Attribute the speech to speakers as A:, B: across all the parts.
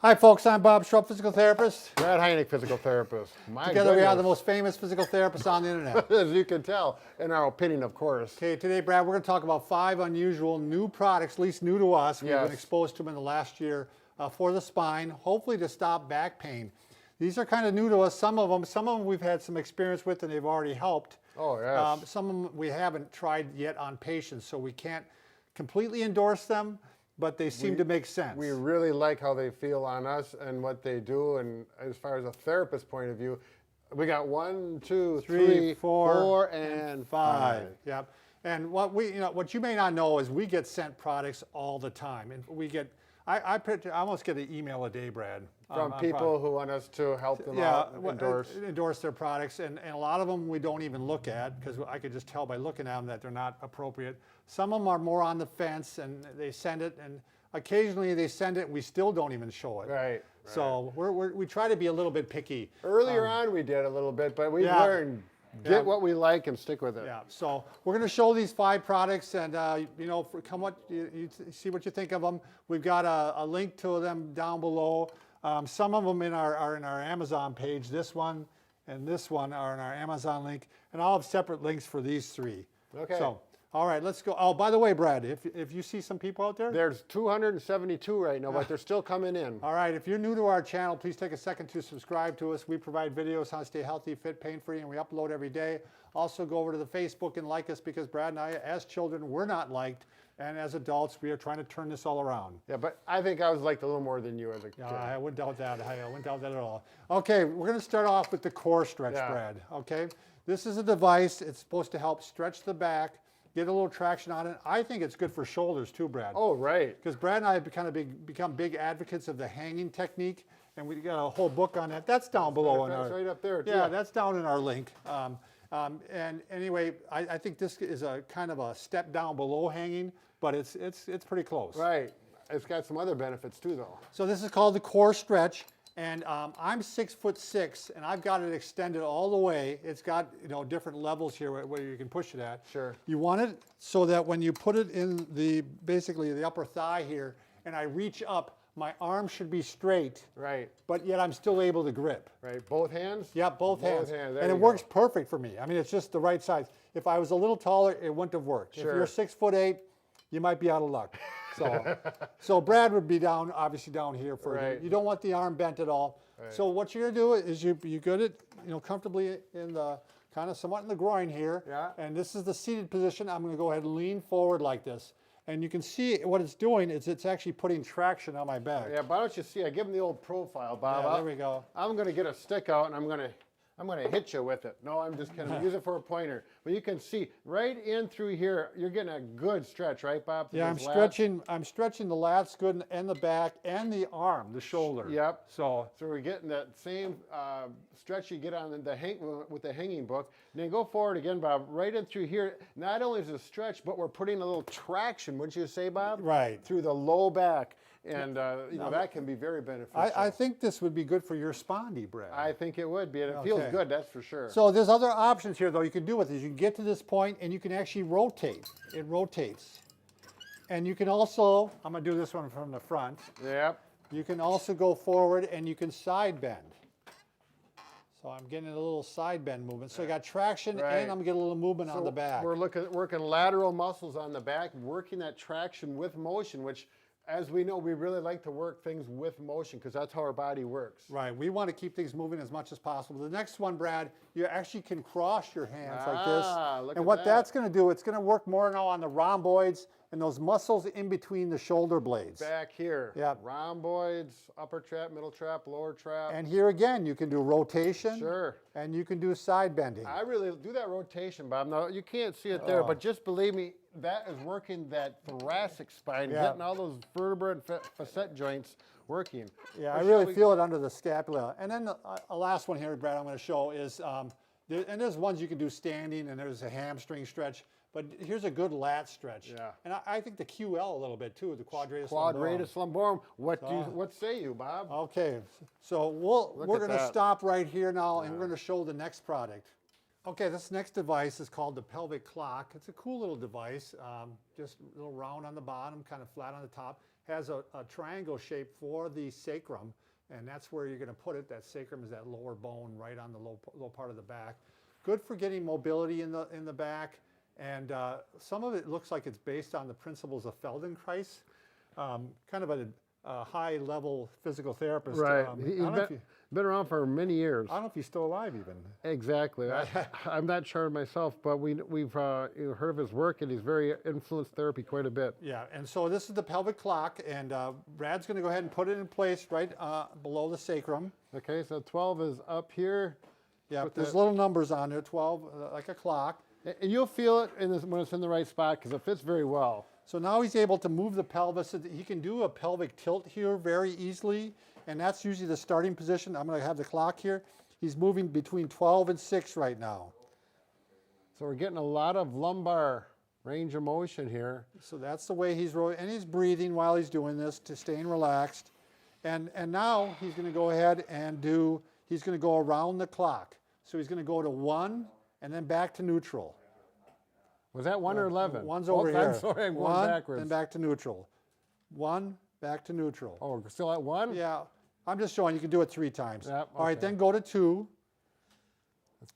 A: Hi folks, I'm Bob Schrupp, physical therapist.
B: Brad Heineck, physical therapist.
A: Together we are the most famous physical therapists on the internet.
B: As you can tell, in our opinion, of course.
A: Okay, today, Brad, we're going to talk about 5 unusual new products, at least new to us. We've been exposed to them in the last year for the spine, hopefully to stop back pain. These are kind of new to us. Some of them we've had some experience with and they've already helped.
B: Oh, yes.
A: Some of them we haven't tried yet on patients, so we can't completely endorse them, but they seem to make sense.
B: We really like how they feel on us and what they do. And as far as a therapist point of view, we got 1, 2, 3, 4, and 5.
A: Yep. And what you may not know is we get sent products all the time, and we get. I almost get an email a day, Brad,
B: from people who want us to help them out,
A: endorse their products, and a lot of them we don't even look at because I could just tell by looking at them that they're not appropriate. Some of them are more on the fence, and they send it, and occasionally they send it, and we still don't even show it.
B: Right.
A: So we try to be a little bit picky.
B: Earlier on we did a little bit, but we've learned. Get what we like and stick with it.
A: Yeah, so we're going to show these 5 products, and you see what you think of them. We've got a link to them down below. Some of them are in our Amazon page. This one and this one are in our Amazon link, and I'll have separate links for these 3.
B: Okay.
A: So, all right, let's go. Oh, by the way, Brad, if you see some people out there.
B: There's 272 right now, but they're still coming in.
A: All right, if you're new to our channel, please take a second to subscribe to us. We provide videos on how to stay healthy, fit, pain-free, and we upload every day. Also, go over to the Facebook and like us because Brad and I, as children, we're not liked. And as adults, we are trying to turn this all around.
B: Yeah, but I think I was liked a little more than you as a kid.
A: I wouldn't doubt that. I wouldn't doubt that at all. Okay, we're going to start off with the core stretch, Brad. Okay, this is a device. It's supposed to help stretch the back, get a little traction on it. I think it's good for shoulders too, Brad.
B: Oh, right.
A: Because Brad and I have become big advocates of the hanging technique, and we got a whole book on that. That's down below.
B: That's right up there, too.
A: Yeah, that's down in our link. And anyway, I think this is a kind of a step down below hanging, but it's pretty close.
B: Right. It's got some other benefits too, though.
A: So this is called the core stretch, and I'm 6'6", and I've got it extended all the way. It's got different levels here where you can push it at.
B: Sure.
A: You want it so that when you put it in basically the upper thigh here, and I reach up, my arm should be straight.
B: Right.
A: But yet I'm still able to grip.
B: Right. Both hands?
A: Yeah, both hands.
B: And
A: it works perfect for me. I mean, it's just the right size. If I was a little taller, it wouldn't have worked.
B: Sure.
A: If you're 6'8", you might be out of luck. So Brad would be obviously down here for you. You don't want the arm bent at all. Right. So what you're gonna do is you get it comfortably in the kind of somewhat in the groin here.
B: Yeah.
A: And this is the seated position. I'm gonna go ahead and lean forward like this. And you can see what it's doing is it's actually putting traction on my back.
B: Yeah, why don't you see? I give him the old profile, Bob.
A: Yeah, there we go.
B: I'm going to get a stick out and I'm going to hit you with it. No, I'm just going to use it for a pointer. But you can see right in through here, you're getting a good stretch, right, Bob?
A: Yeah, I'm stretching the lats good and the back and the arm, the shoulder.
B: Yep.
A: So
B: we're getting that same stretch you get on with the hanging book. And then go forward again, Bob, right in through here. Not only is it a stretch, but we're putting a little traction, wouldn't you say, Bob?
A: Right.
B: Through the low back. And that can be very beneficial.
A: I think this would be good for your spondy, Brad.
B: I think it would be, and it feels good, that's for sure.
A: So there's other options here, though, you can do with this. You can get to this point, and you can actually rotate. It rotates. And you can also, I'm going to do this one from the front.
B: Yep.
A: You can also go forward, and you can side bend. So I'm getting a little side bend movement. So I got traction, and I'm getting a little movement on the back.
B: We're working lateral muscles on the back, working that traction with motion, which, as we know, we really like to work things with motion because that's how our body works.
A: Right. We want to keep things moving as much as possible. The next one, Brad, you actually can cross your hands like this. And what that's going to do, it's going to work more now on the rhomboids and those muscles in between the shoulder blades.
B: Back here.
A: Yeah.
B: Rhomboids, upper trap, middle trap, lower trap.
A: And here again, you can do rotation.
B: Sure.
A: And you can do side bending.
B: I really do that rotation, Bob. Now, you can't see it there, but just believe me, that is working that thoracic spine, getting all those vertebra and facet joints working.
A: Yeah, I really feel it under the scapula. And then the last one here, Brad, I'm going to show is, and there's ones you can do standing, and there's a hamstring stretch. But here's a good lat stretch.
B: Yeah.
A: And I think the QL a little bit too, the quadratus lumborum.
B: Quadratus lumborum. What say you, Bob?
A: Okay, so we're going to stop right here now, and we're going to show the next product. Okay, this next device is called the Pelvic Lock. It's a cool little device, just a little round on the bottom, kind of flat on the top. has a triangle shape for the sacrum, and that's where you're going to put it. That sacrum is that lower bone right on the low part of the back. Good for getting mobility in the back, and some of it looks like it's based on the principles of Feldenkrais, kind of a high-level physical therapist.
B: Right. He's been around for many years.
A: I don't know if he's still alive even.
B: Exactly. I'm not sure myself, but we've heard of his work, and he's very influenced therapy quite a bit.
A: Yeah, and so this is the pelvic clock, and Brad's going to go ahead and put it in place right below the sacrum.
B: Okay, so 12 is up here.
A: Yeah, there's little numbers on there, 12, like a clock.
B: And you'll feel it when it's in the right spot because it fits very well.
A: So now he's able to move the pelvis. He can do a pelvic tilt here very easily, and that's usually the starting position. I'm going to have the clock here. He's moving between 12 and 6 right now.
B: So we're getting a lot of lumbar range of motion here.
A: So that's the way he's rolling, and he's breathing while he's doing this, to staying relaxed. And now he's going to go ahead and he's going to go around the clock. So he's going to go to 1 and then back to neutral.
B: Was that 1 or 11?
A: One's over here.
B: I'm sorry, I'm going
A: 1,
B: backwards.
A: then back to neutral. 1, back to neutral.
B: Oh, we're still at 1?
A: Yeah, I'm just showing you can do it 3 times.
B: Yep,
A: All right,
B: okay.
A: then go to 2.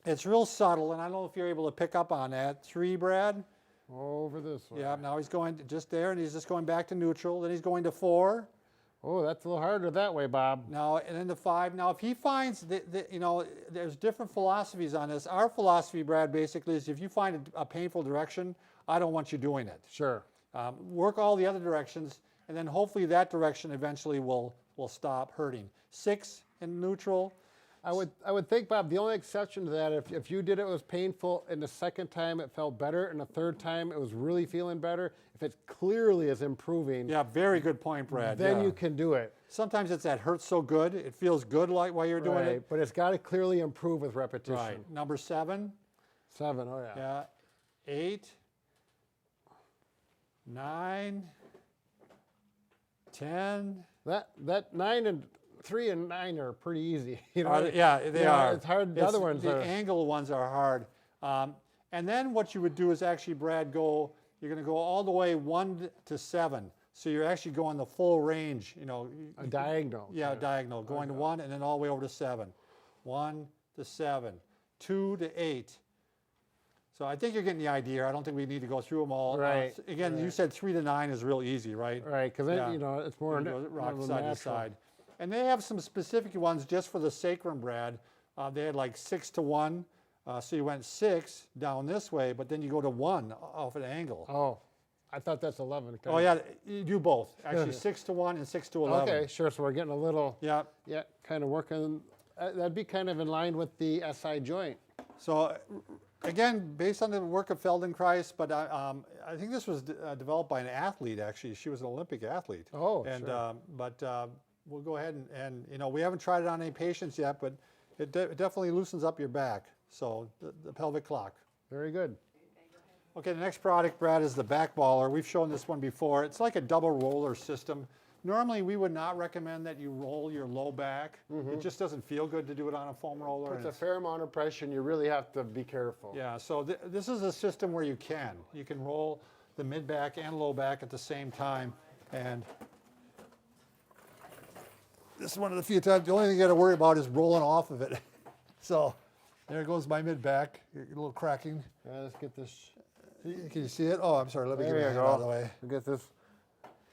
A: It's real subtle, and I don't know if you're able to pick up on that. 3, Brad?
B: Over this way.
A: Yeah, now he's going just there, and he's just going back to neutral. Then he's going to 4.
B: Oh, that's a little harder that way, Bob.
A: Now, and then to 5. Now, if he finds that, there's different philosophies on this. Our philosophy, Brad, basically is if you find a painful direction, I don't want you doing it.
B: Sure.
A: Work all the other directions, and then hopefully that direction eventually will stop hurting. 6 in neutral.
B: I would think, Bob, the only exception to that, if you did it was painful, and the second time it felt better, and the third time it was really feeling better, if it clearly is improving,
A: Yeah, very good point, Brad.
B: then
A: yeah.
B: you can do it.
A: Sometimes it's that hurts so good, it feels good like while you're doing
B: Right,
A: it.
B: but it's got to clearly improve with repetition.
A: Right. Number 7.
B: 7, oh yeah.
A: Yeah. 8. 9. 10.
B: That 9 and 3 and 9 are pretty easy.
A: Yeah, they are.
B: It's hard. The other ones
A: the
B: are.
A: angle ones are hard. And then what you would do is actually, Brad, you're going to go all the way 1 to 7. So you're actually going the full range,
B: A diagonal.
A: Yeah, diagonal, going to 1 and then all the way over to 7. 1 to 7, 2 to 8. So I think you're getting the idea. I don't think we need to go through them all.
B: Right.
A: Again,
B: right.
A: You said 3 to 9 is real easy, right?
B: Right, because then,
A: Yeah.
B: it's more
A: You go rock
B: more
A: side
B: natural.
A: to side. And they have some specific ones just for the sacrum, Brad. They had like 6 to 1. So you went 6 down this way, but then you go to 1 off an angle.
B: Oh, I thought that's 11.
A: Oh, yeah, you do both. Actually, 6 to 1 and 6 to 11.
B: Okay, sure. So we're getting a little,
A: Yeah.
B: kind of working. That'd be kind of in line with the SI joint.
A: So again, based on the work of Feldenkrais, but I think this was developed by an athlete, actually. She was an Olympic athlete.
B: Oh,
A: and,
B: sure.
A: But we'll go ahead and we haven't tried it on any patients yet, but it definitely loosens up your back. So the pelvic clock.
B: Very good.
A: Okay, the next product, Brad, is the back baller. We've shown this one before. It's like a double roller system. Normally, we would not recommend that you roll your low back. It just doesn't feel good to do it on a foam roller.
B: It's a fair amount of pressure, and you really have to be careful.
A: Yeah, so this is a system where you can. You can roll the mid back and low back at the same time. And this is one of the few times, the only thing you got to worry about is rolling off of it. So there goes my mid back, a little cracking.
B: Let's get this.
A: Can you see it? Oh, I'm sorry, let me get
B: There
A: my
B: you
A: hand
B: go.
A: out of the way.
B: We'll get this.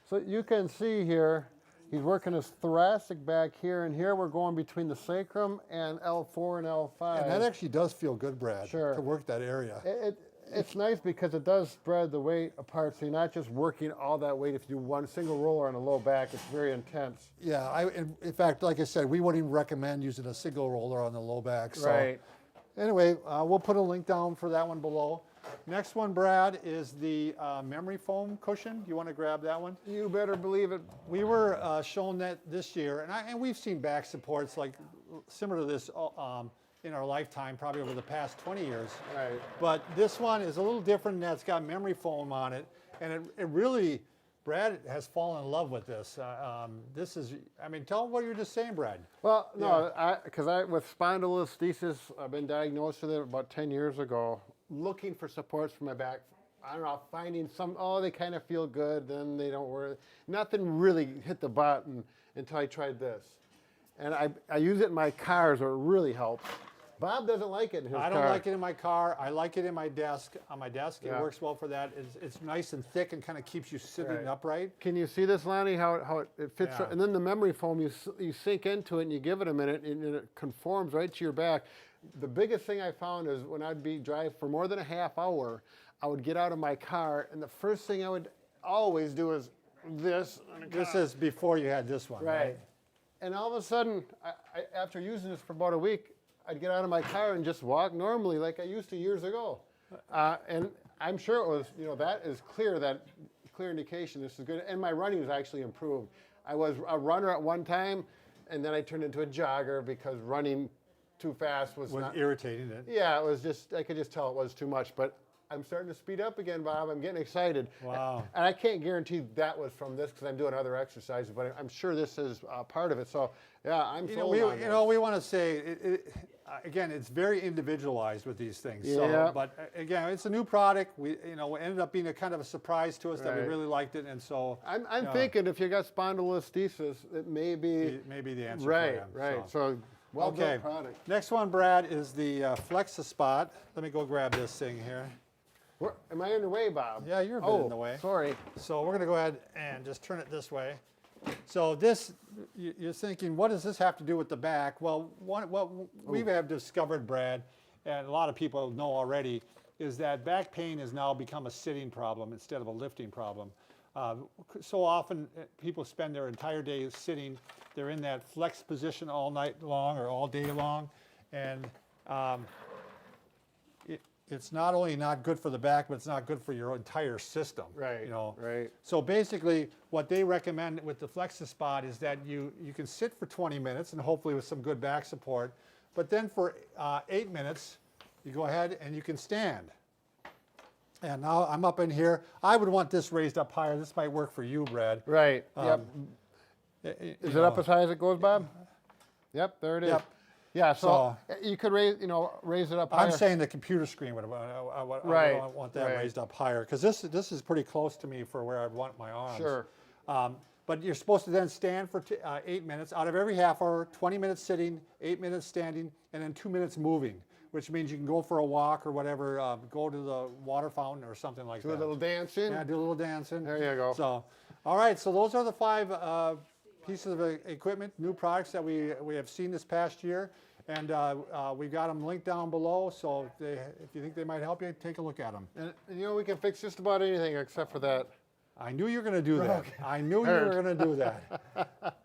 B: So you can see here, he's working his thoracic back here, and here we're going between the sacrum and L4 and L5.
A: And that actually does feel good, Brad,
B: Sure.
A: to work that area.
B: It's nice because it does spread the weight apart, so you're not just working all that weight. If you do one single roller on a low back, it's very intense.
A: Yeah, in fact, like I said, we wouldn't even recommend using a single roller on the low back. So.
B: Right.
A: Anyway, we'll put a link down for that one below. Next one, Brad, is the memory foam cushion. You want to grab that one?
B: You better believe it.
A: We were shown that this year, and we've seen back supports like similar to this in our lifetime, probably over the past 20 years.
B: Right.
A: But this one is a little different in that it's got memory foam on it, and it really, Brad has fallen in love with this. This is, I mean, tell them what you were just saying, Brad.
B: Well, no, because with spondylolisthesis, I've been diagnosed with it about 10 years ago, looking for supports for my back I don't know, finding some, oh, they kind of feel good, then they don't work. Nothing really hit the button until I tried this. And I use it in my car, so it really helps. Bob doesn't like it in his car.
A: I don't like it in my car. I like it in my desk. On my desk,
B: Yeah.
A: it works well for that. It's nice and thick and kind of keeps you sitting
B: Right.
A: upright.
B: Can you see this, Lonnie, how it fits?
A: Yeah.
B: And then the memory foam, you sink into it and you give it a minute and it conforms right to your back. The biggest thing I found is when I'd be drive for more than a half hour, I would get out of my car and the first thing I would always do is this.
A: This is before you had this one, right?
B: Right. And all of a sudden, after using this for about a week, I'd get out of my car and just walk normally like I used to years ago. And I'm sure it was, that is clear indication this is good. And my running has actually improved. I was a runner at one time, and then I turned into a jogger because running too fast was not
A: irritating it.
B: Yeah, it was just, I could just tell it was too much. But I'm starting to speed up again, Bob. I'm getting excited.
A: Wow.
B: And I can't guarantee that was from this because I'm doing other exercises, but I'm sure this is part of it. So, yeah, I'm sold on this.
A: We want to say, again, it's very individualized with these things.
B: Yeah.
A: So, but again, it's a new product. We ended up being a kind of a surprise to us that we
B: Right.
A: really liked it, and so
B: I'm thinking if you got spondylolisthesis, it may be
A: the answer.
B: right,
A: for them,
B: right. So, well-built product.
A: Next one, Brad, is the FlexiSpot. Let me go grab this thing here.
B: Am I in the way, Bob?
A: Yeah, you're a bit in the way.
B: Sorry.
A: So we're going to go ahead and just turn it this way. So this, you're thinking, what does this have to do with the back? Well, what we have discovered, Brad, and a lot of people know already, is that back pain has now become a sitting problem instead of a lifting problem. So often people spend their entire day sitting. They're in that flex position all night long or all day long. And it's not only not good for the back, but it's not good for your entire system.
B: Right, right.
A: So basically, what they recommend with the FlexiSpot is that you can sit for 20 minutes and hopefully with some good back support, but then for 8 minutes, you go ahead and you can stand. And now I'm up in here. I would want this raised up higher. This might work for you, Brad.
B: Right, yep. Is it up as high as it goes, Bob? Yep, there it is.
A: Yep.
B: Yeah, so you could raise it up higher.
A: I'm saying the computer screen would. I want that raised up higher because this is pretty close to me for where I want my arms.
B: Sure.
A: But you're supposed to then stand for 8 minutes. Out of every half hour, 20 minutes sitting, 8 minutes standing, and then 2 minutes moving, which means you can go for a walk or whatever, go to the water fountain or something like that.
B: Do a little dancing.
A: Yeah, do a little dancing.
B: There you go.
A: So, all right, so those are the 5 pieces of equipment, new products that we have seen this past year. And we've got them linked down below, so if you think they might help you, take a look at them.
B: And we can fix just about anything except for that.
A: I knew you were going to do that.
B: Okay.
A: I knew you were going to do that.